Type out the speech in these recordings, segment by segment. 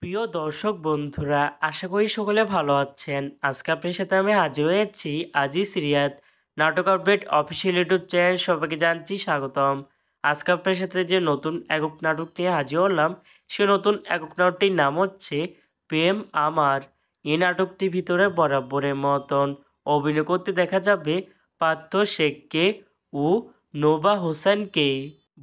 প্রিয় দর্শক বন্ধুরা, আশা করি সকলে ভালো আছেন। আজকে আপনার সাথে আমি হাজির হয়েছি আজিজ রিয়াদ নাটক আপডেট অফিসিয়াল ইউটিউব চ্যানেল। সবাইকে জানছি স্বাগতম। আজকে আপনার সাথে যে নতুন একক নাটক নিয়ে হাজির হলাম, সে নতুন একক নাটকটির নাম হচ্ছে প্রেম আমার। এই নাটকটির ভিতরে বরাবরের মতন অভিনয় করতে দেখা যাবে পার্থ শেখকে ও নোভা হোসেনকে।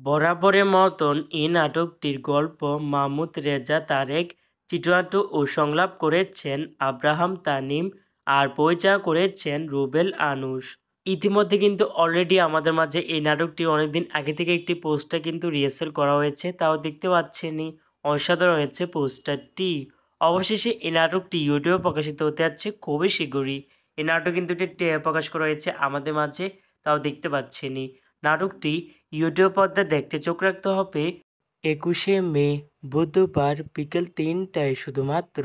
বরাবরের মতন এই নাটকটির গল্প মাহমুদ রেজা তারেক, চিত্রনাট্য ও সংলাপ করেছেন আব্রাহাম তানিম, আর পরিচালনা করেছেন রুবেল আনুশ। ইতিমধ্যে কিন্তু অলরেডি আমাদের মাঝে এই নাটকটি অনেকদিন আগে থেকে একটি পোস্টার কিন্তু রিহার্সাল করা হয়েছে, তাও দেখতে পাচ্ছেনই। অসাধারণ হয়েছে পোস্টারটি। অবশেষে এই নাটকটি ইউটিউবে প্রকাশিত হতে যাচ্ছে খুবই শীঘ্রই। এই নাটক কিন্তু একটি ট্রেলার প্রকাশ করা হয়েছে আমাদের মাঝে, তাও দেখতে পাচ্ছেনই। নাটকটি ইউটিউব পর্দায় দেখতে চোখ রাখতে হবে 21শে মে বুধবার বিকেল 3টায় শুধুমাত্র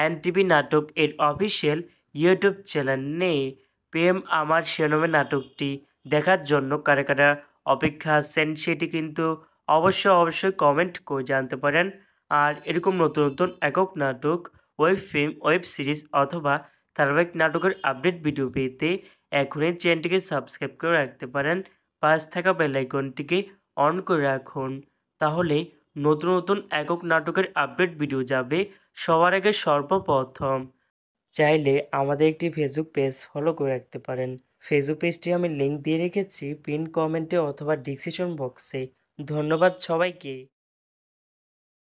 এনটিভি নাটক এর অফিসিয়াল ইউটিউব চ্যানেলে। প্রেম আমার শিরোনামে নাটকটি দেখার জন্য কারা কারা অপেক্ষা আছেন সেটি কিন্তু অবশ্যই কমেন্ট করে জানতে পারেন। আর এরকম নতুন নতুন একক নাটক, ওয়েব ফিল্ম, ওয়েব সিরিজ অথবা ধারাবাহিক নাটকের আপডেট ভিডিও পেতে এখনই চ্যানেলটিকে সাবস্ক্রাইব করে রাখতে পারেন। পাশে থাকা বেল আইকনটিকে অন করে রাখুন, তাহলে নতুন নতুন একক নাটকের আপডেট ভিডিও যাবে সবার আগে সর্বপ্রথম। চাইলে আমাদের একটি ফেসবুক পেজ ফলো করে রাখতে পারেন। ফেসবুক পেজটি আমি লিংক দিয়ে রেখেছি পিন কমেন্টে অথবা ডিসক্রিপশন বক্সে। ধন্যবাদ সবাইকে।